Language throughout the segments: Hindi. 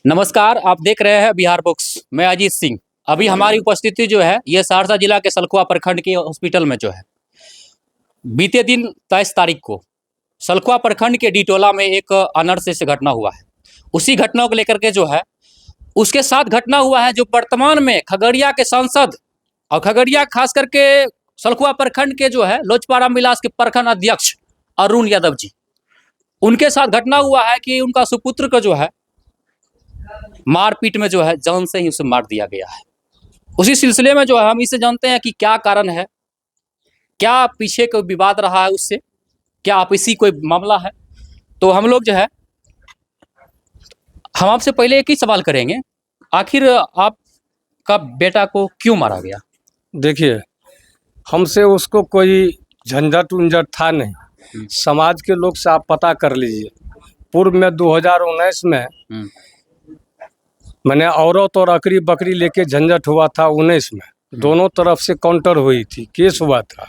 नमस्कार, आप देख रहे हैं बिहार बुक्स। मैं अजीत सिंह। अभी हमारी उपस्थिति जो है ये सहरसा जिला के सलखुआ प्रखंड के हॉस्पिटल में जो है बीते दिन 23 तारीख को सलखुआ प्रखंड के डिटोला में एक अनर्थ घटना हुआ है। उसी घटना को लेकर के जो है उसके साथ घटना हुआ है जो वर्तमान में खगड़िया के सांसद और खगड़िया खास करके सलखुआ प्रखंड के जो है लोजपा विलास के प्रखंड अध्यक्ष अरुण यादव जी, उनके साथ घटना हुआ है कि उनका सुपुत्र को जो है मारपीट में जो है जान से ही उसे मार दिया गया है। उसी सिलसिले में जो है हम इसे जानते हैं कि क्या कारण है, क्या पीछे कोई विवाद रहा है उससे, क्या आपसी कोई मामला है। तो हम लोग जो है हम आपसे पहले एक ही सवाल करेंगे, आखिर आपका बेटा को क्यों मारा गया? देखिए, हमसे उसको कोई झंझट उंझट था नहीं। समाज के लोग से आप पता कर लीजिए। पूर्व में 2019 में मैंने औरत और अकरी बकरी लेके झंझट हुआ था। 19 में दोनों तरफ से काउंटर हुई थी, केस हुआ था।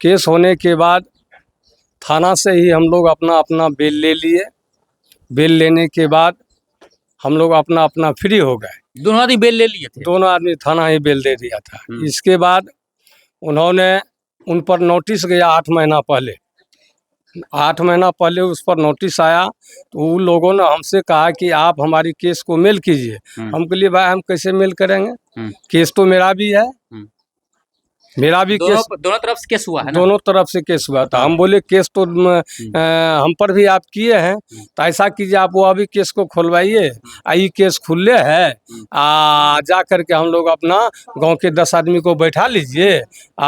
केस होने के बाद थाना से ही हम लोग अपना अपना बेल ले लिए। बेल लेने के बाद हम लोग अपना अपना फ्री हो गए। दोनों आदमी बेल ले लिए थे? दोनों आदमी थाना ही बेल दे दिया था। इसके बाद उन्होंने उन पर नोटिस गया 8 महीना पहले। 8 महीना पहले उस पर नोटिस आया तो उन लोगों ने हमसे कहा कि आप हमारी केस को मेल कीजिए। हम के लिए भाई हम कैसे मेल करेंगे, केस तो मेरा भी है, मेरा भी केस। दोनों तरफ से केस हुआ है ना? दोनों तरफ से केस हुआ था। हम बोले केस तो हम पर भी आप किए हैं, तो ऐसा कीजिए आप वो अभी केस को खुलवाइए। आई केस खुले है जा करके हम लोग अपना गांव के 10 आदमी को बैठा लीजिए,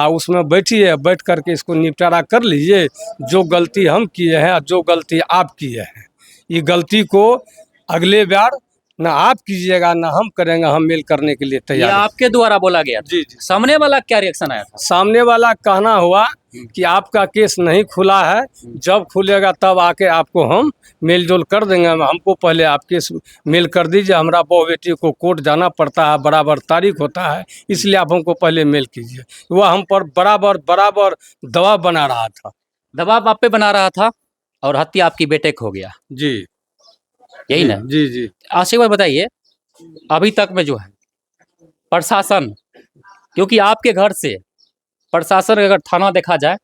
उसमें बैठिए, बैठ करके इसको निपटारा कर लीजिए। जो गलती हम किए हैं, जो गलती आप किए हैं, ये गलती को अगले बार ना आप कीजिएगा ना हम करेंगे। हम मेल करने के लिए तैयार हैं। आपके द्वारा बोला गया था? जी जी। सामने वाला क्या रिएक्शन आया था? सामने वाला कहना हुआ कि आपका केस नहीं खुला है, जब खुलेगा तब आके आपको हम मेल जोल कर देंगे। हमको पहले आप केस मेल कर दीजिए। हमारा बहू बेटी को कोर्ट जाना पड़ता है, बराबर तारीख होता है, इसलिए आप हमको पहले मेल कीजिए। वह हम पर बराबर बराबर दबाव बना रहा था। दबाव आप पे बना रहा था और हत्या आपकी बेटे को हो गया, जी यही जी, ना? जी जी। आशिक भाई बताइए, अभी तक में जो है प्रशासन, क्योंकि आपके घर से प्रशासन अगर थाना देखा जाए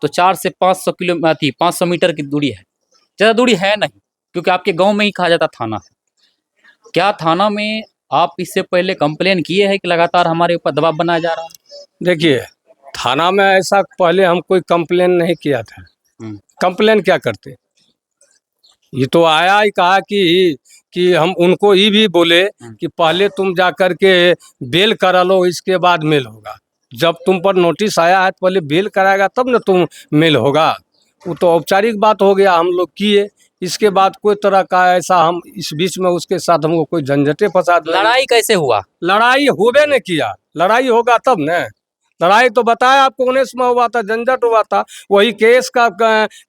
तो 4 से 500 किलोमीटर 500 मीटर की दूरी है, ज़्यादा दूरी है नहीं, क्योंकि आपके गांव में ही कहा जाता थाना है। क्या थाना में आप इससे पहले कंप्लेन किए हैं कि लगातार हमारे ऊपर दबाव बनाया जा रहा है? देखिए, थाना में ऐसा पहले हम कोई कंप्लेन नहीं किया था। कंप्लेन क्या करते, ये तो आया ही कहा कि हम उनको ये भी बोले कि पहले तुम जा कर के बेल करा लो, इसके बाद मेल होगा। जब तुम पर नोटिस आया है तो पहले बेल कराएगा तब ना तुम मेल होगा। वो तो औपचारिक बात हो गया, हम लोग किए। इसके बाद कोई तरह का ऐसा हम इस बीच में उसके साथ हमको कोई झंझटे फसाद। लड़ाई कैसे हुआ? लड़ाई होबे नहीं किया। लड़ाई होगा तब न। लड़ाई तो बताया आपको 19 में हुआ था, झंझट हुआ था। वही केस का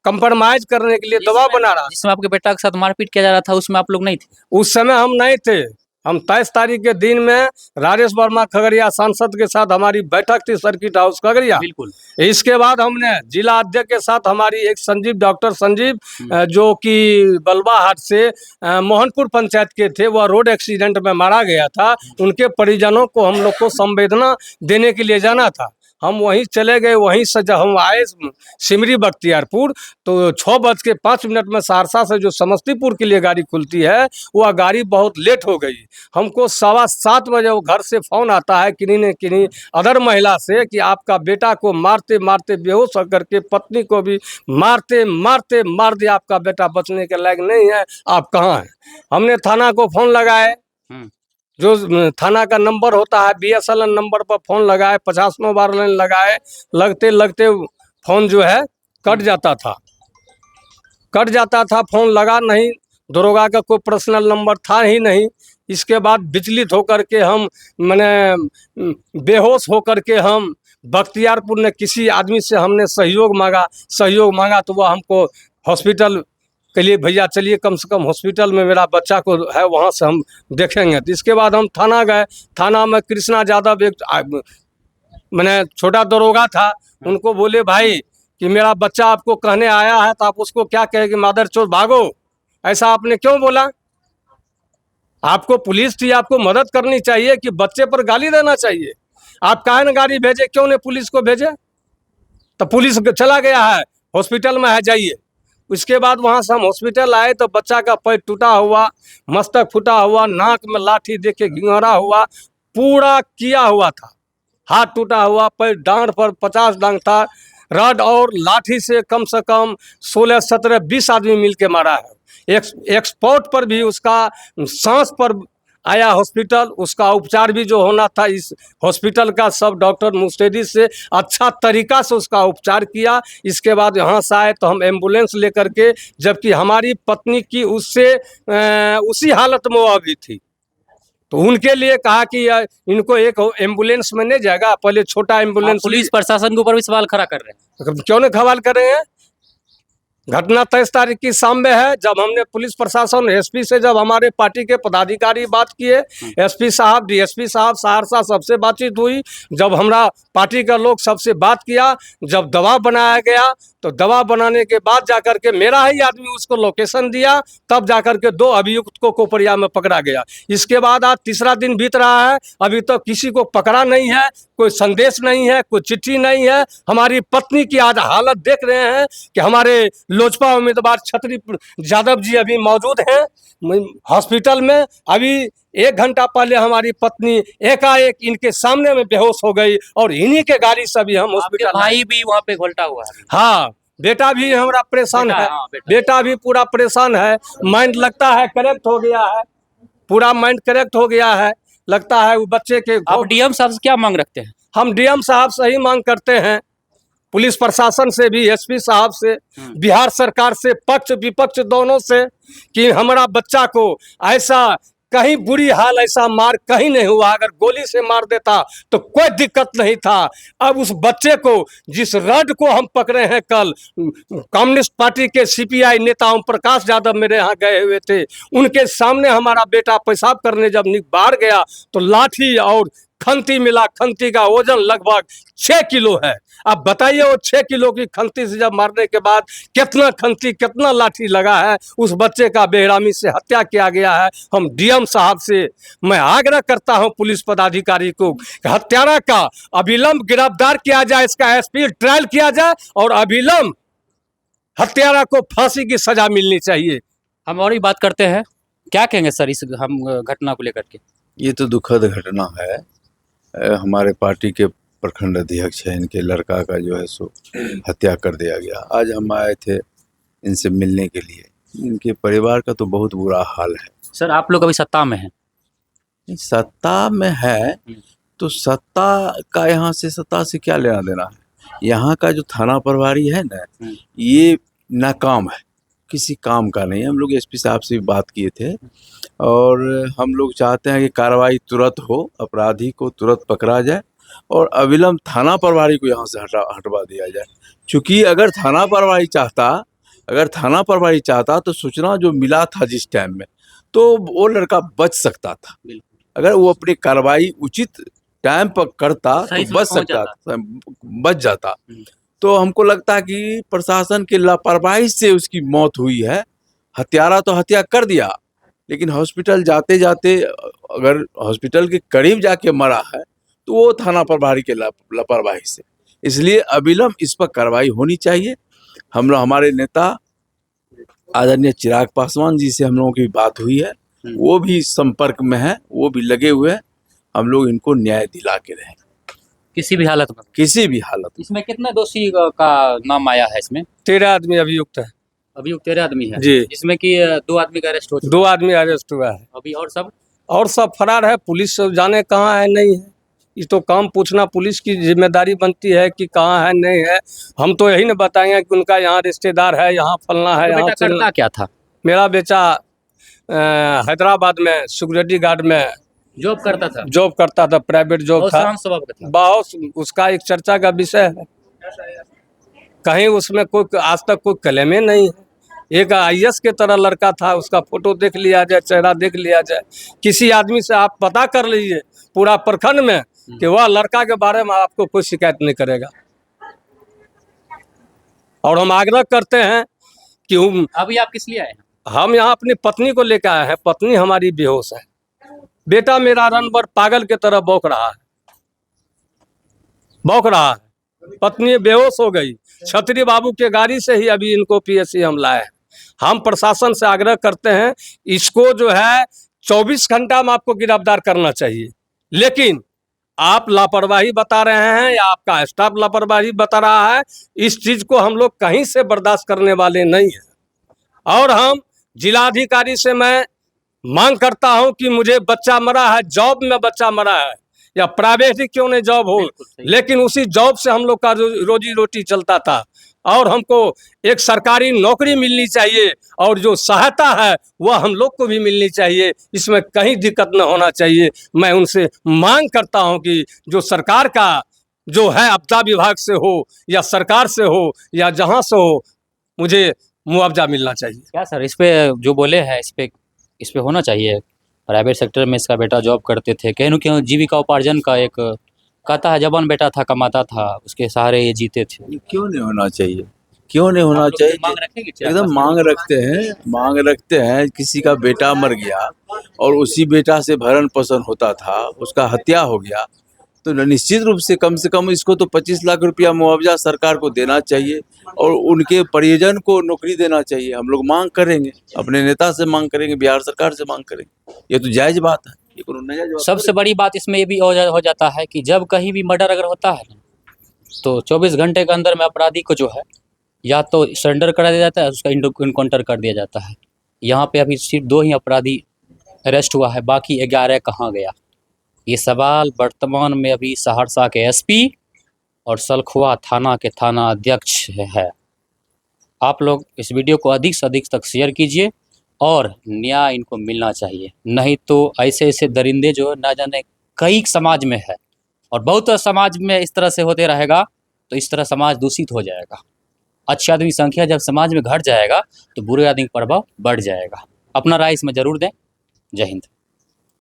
कंप्रोमाइज करने के लिए दबाव बना रहा। जिसमें आपके बेटा के साथ मारपीट किया जा रहा था उसमें आप लोग नहीं थे? उस समय हम नहीं थे। हम 23 तारीख के दिन में राजेश वर्मा खगड़िया सांसद के साथ हमारी बैठक थी सर्किट हाउस खगड़िया। बिल्कुल। इसके बाद हमने जिला अध्यक्ष के साथ हमारी एक संजीव, डॉक्टर संजीव, जो कि बलवाहाट से मोहनपुर पंचायत के थे, वह रोड एक्सीडेंट में मारा गया था। उनके परिजनों को हम लोग को संवेदना देने के लिए जाना था। हम वहीं चले गए। वहीं से जब हम आए सिमरी बख्तियारपुर तो 6:05 में सहरसा से जो समस्तीपुर के लिए गाड़ी खुलती है, वह गाड़ी बहुत लेट हो गई। हमको 7:15 बजे वो घर से फ़ोन आता है किन्हीं ने किन्हीं अदर महिला से कि आपका बेटा को मारते मारते बेहोश होकर के पत्नी को भी मारते मारते मार दिया, आपका बेटा बचने के लायक नहीं है, आप कहाँ हैं। हमने थाना को फ़ोन लगाए, जो थाना का नंबर होता है BSNL नंबर पर फ़ोन लगाए, 50 बार लाइन लगाए। लगते लगते फ़ोन जो है कट जाता था। फ़ोन लगा नहीं, दरोगा का कोई पर्सनल नंबर था ही नहीं। इसके बाद विचलित होकर के हम बेहोश होकर के हम बख्तियारपुर ने किसी आदमी से हमने सहयोग मांगा तो वह हमको हॉस्पिटल के लिए, भैया चलिए कम से कम हॉस्पिटल में मेरा बच्चा को है, वहाँ से हम देखेंगे। तो इसके बाद हम थाना गए। थाना में कृष्णा यादव एक मैंने छोटा दरोगा था, उनको बोले भाई कि मेरा बच्चा आपको कहने आया है तो आप उसको क्या कहे कि मादर चोर भागो, ऐसा आपने क्यों बोला। आपको पुलिस थी, आपको मदद करनी चाहिए कि बच्चे पर गाली देना चाहिए। आप काहे न गाड़ी भेजे, क्यों नहीं पुलिस को भेजे? तो पुलिस चला गया है, हॉस्पिटल में है, जाइए। उसके बाद वहाँ से हम हॉस्पिटल आए तो बच्चा का पैर टूटा हुआ, मस्तक फूटा हुआ, नाक में लाठी देके घिंघरा हुआ, पूरा किया हुआ था। हाथ टूटा हुआ, पैर डांड पर 50 डांग था। रड और लाठी से कम 16, 17, 20 आदमी मिल के मारा है। एक्सपोर्ट पर भी उसका सांस पर आया हॉस्पिटल, उसका उपचार भी जो होना था इस हॉस्पिटल का सब डॉक्टर मुस्तैदी से अच्छा तरीका से उसका उपचार किया। इसके बाद यहाँ से आए तो हम एम्बुलेंस लेकर के, जबकि हमारी पत्नी की उससे उसी हालत में वो अभी थी, तो उनके लिए कहा कि इनको एक एम्बुलेंस में नहीं जाएगा, पहले छोटा आप एम्बुलेंस। पुलिस प्रशासन के ऊपर भी सवाल खड़ा कर रहे हैं। क्यों नहीं खवाल कर रहे हैं? घटना 23 तारीख की शाम में है, जब हमने पुलिस प्रशासन एसपी से, जब हमारे पार्टी के पदाधिकारी बात किए, एसपी साहब, डीएसपी साहब, सहरसा, सबसे बातचीत हुई। जब हमरा पार्टी का लोग सबसे बात किया, जब दबाव बनाया गया, तो दबाव बनाने के बाद जाकर के मेरा ही आदमी उसको लोकेशन दिया, तब जाकर के 2 अभियुक्त को कोपरिया में पकड़ा गया। इसके बाद आज तीसरा दिन बीत रहा है, अभी तो किसी को पकड़ा नहीं है, कोई संदेश नहीं है, कोई चिट्ठी नहीं है। हमारी पत्नी की आज हालत देख रहे हैं कि हमारे लोजपा उम्मीदवार छतरी यादव जी अभी मौजूद हैं हॉस्पिटल में। अभी 1 घंटा पहले हमारी पत्नी एकाएक इनके सामने में बेहोश हो गई और इन्हीं के गाड़ी से भी हम आपके हॉस्पिटल। भाई भी वहाँ पे घोलटा हुआ है। हाँ, बेटा भी हमारा परेशान बेटा, है। हाँ, बेटा भी पूरा परेशान है। माइंड लगता है करेक्ट हो गया है, पूरा माइंड करेक्ट हो गया है, लगता है वो बच्चे के। आप डीएम साहब से क्या मांग रखते हैं? हम डीएम साहब से ही मांग करते हैं, पुलिस प्रशासन से भी, एसपी साहब से, बिहार सरकार से, पक्ष विपक्ष दोनों से, कि हमारा बच्चा को ऐसा कहीं बुरी हाल, ऐसा मार कहीं नहीं हुआ। अगर गोली से मार देता तो कोई दिक्कत नहीं था। अब उस बच्चे को, जिस रड को हम पकड़े हैं, कल कम्युनिस्ट पार्टी के सीपीआई नेता ओम प्रकाश यादव मेरे यहाँ गए हुए थे, उनके सामने हमारा बेटा पेशाब करने जब बाहर गया तो लाठी और खंती मिला। खंती का वजन लगभग 6 किलो है। अब बताइए, वो 6 किलो की खंती से जब मारने के बाद कितना खंती, कितना लाठी लगा है, उस बच्चे का बेरहमी से हत्या किया गया है। हम डीएम साहब से मैं आग्रह करता हूं, पुलिस पदाधिकारी को, हत्यारा का अविलंब गिरफ्तार किया जाए, इसका स्पीड ट्रायल किया जाए और अविलंब हत्यारा को फांसी की सजा मिलनी चाहिए। हम और भी बात करते हैं, क्या कहेंगे सर इस हम घटना को लेकर के? ये तो दुखद घटना है। हमारे पार्टी के प्रखंड अध्यक्ष है, इनके लड़का का जो है सो हत्या कर दिया गया। आज हम आए थे इनसे मिलने के लिए। इनके परिवार का तो बहुत बुरा हाल है। सर आप लोग अभी सत्ता में हैं। सत्ता में है तो सत्ता का, यहाँ से सत्ता से क्या लेना देना है? यहाँ का जो थाना प्रभारी है ना, ये नाकाम है, किसी काम का नहीं है। हम लोग एसपी साहब से भी बात किए थे और हम लोग चाहते हैं कि कार्रवाई तुरंत हो, अपराधी को तुरंत पकड़ा जाए और अविलंब थाना प्रभारी को यहाँ से हटवा दिया जाए। क्योंकि अगर थाना प्रभारी चाहता तो सूचना जो मिला था जिस टाइम में, तो वो लड़का बच सकता था। अगर वो अपनी कार्रवाई उचित टाइम पर करता तो बच जाता। तो हमको लगता है कि प्रशासन की लापरवाही से उसकी मौत हुई है। हत्यारा तो हत्या कर दिया, लेकिन हॉस्पिटल जाते जाते अगर हॉस्पिटल के करीब जाके मरा है तो वो थाना प्रभारी के लापरवाही से। इसलिए अविलंब इस पर कार्रवाई होनी चाहिए। हमारे नेता आदरणीय चिराग पासवान जी से हम लोगों की बात हुई है, वो भी संपर्क में है, वो भी लगे हुए हैं। हम लोग इनको न्याय दिला के रहें किसी भी हालत में। किसी भी हालत में। इसमें कितने दोषी का नाम आया है? इसमें 13 आदमी अभियुक्त है। अभियुक्त 13 आदमी है जी, जिसमें कि 2 आदमी का अरेस्ट हो चुका 2 आदमी अरेस्ट हुआ है। अभी और सब फरार है। पुलिस जाने कहाँ है नहीं है, ये तो काम पूछना पुलिस की जिम्मेदारी बनती है कि कहाँ है नहीं है। हम तो यही न बताएंगे कि उनका यहाँ रिश्तेदार है, यहाँ फलना है, यहाँ करता क्या था? मेरा बेटा हैदराबाद में सिक्योरिटी गार्ड में जॉब करता था, प्राइवेट जॉब था। बहुत उसका एक चर्चा का विषय है। कहीं उसमें कोई आज तक कोई क्लेम नहीं है। एक आईएएस के तरह लड़का था, उसका फोटो देख लिया जाए, चेहरा देख लिया जाए, किसी आदमी से आप पता कर लीजिए पूरा प्रखंड में कि वह लड़का के बारे में आपको कोई शिकायत नहीं करेगा। और हम आग्रह करते हैं कि अभी आप किस लिए आए हैं? हम यहाँ अपनी पत्नी को लेकर आए हैं। पत्नी हमारी बेहोश है। बेटा मेरा रनवर पागल की तरह बौक रहा है, पत्नी बेहोश हो गई। छतरी बाबू के गाड़ी से ही अभी इनको पीएससी हम लाए हैं। हम प्रशासन से आग्रह करते हैं, इसको जो है 24 घंटा में आपको गिरफ्तार करना चाहिए, लेकिन आप लापरवाही बता रहे हैं या आपका स्टाफ लापरवाही बता रहा है। इस चीज को हम लोग कहीं से बर्दाश्त करने वाले नहीं हैं। और हम जिलाधिकारी से मैं मांग करता हूं कि मुझे बच्चा मरा है, जॉब में बच्चा मरा है, या प्राइवेट ही क्यों नहीं जॉब हो, लेकिन उसी जॉब से हम लोग का रोजी रोटी चलता था। और हमको एक सरकारी नौकरी मिलनी चाहिए, और जो सहायता है वह हम लोग को भी मिलनी चाहिए, इसमें कहीं दिक्कत न होना चाहिए। मैं उनसे मांग करता हूं कि जो सरकार का जो है आपदा विभाग से हो या सरकार से हो या जहां से हो, मुझे मुआवजा मिलना चाहिए। क्या सर इस पे जो बोले हैं इस पे होना चाहिए? प्राइवेट सेक्टर में इसका बेटा जॉब करते थे, कहीं न कहीं जीविका उपार्जन का एक कहता है जवान बेटा था, कमाता था, उसके सहारे ये जीते थे। क्यों नहीं होना चाहिए? क्यों नहीं होना आप लोग चाहिए? मांग रखेंगे? एकदम मांग रखते हैं। किसी का बेटा मर गया और उसी बेटा से भरण पोषण होता था, उसका हत्या हो गया, तो निश्चित रूप से कम इसको तो 25 लाख रुपया मुआवजा सरकार को देना चाहिए और उनके परिजन को नौकरी देना चाहिए। हम लोग मांग करेंगे, अपने नेता से मांग करेंगे, बिहार सरकार से मांग करेंगे। ये तो जायज बात है। ये कोई नाजायज बात सबसे बड़ी बात इसमें ये भी हो जाता है कि जब कहीं भी मर्डर अगर होता है तो 24 घंटे के अंदर में अपराधी को जो है या तो सरेंडर करा दिया जाता है, उसका इनकाउंटर कर दिया जाता है। यहाँ पे अभी सिर्फ 2 ही अपराधी अरेस्ट हुआ है, बाकी 11 कहाँ गया? ये सवाल वर्तमान में अभी सहरसा के एसपी और सलखुआ थाना के थाना अध्यक्ष है। आप लोग इस वीडियो को अधिक से अधिक तक शेयर कीजिए और न्याय इनको मिलना चाहिए, नहीं तो ऐसे दरिंदे जो ना जाने कई समाज में है और बहुत समाज में इस तरह से होते रहेगा तो इस तरह समाज दूषित हो जाएगा। अच्छे आदमी की संख्या जब समाज में घट जाएगा तो बुरे आदमी का प्रभाव बढ़ जाएगा। अपना राय इसमें जरूर दें। जय हिंद।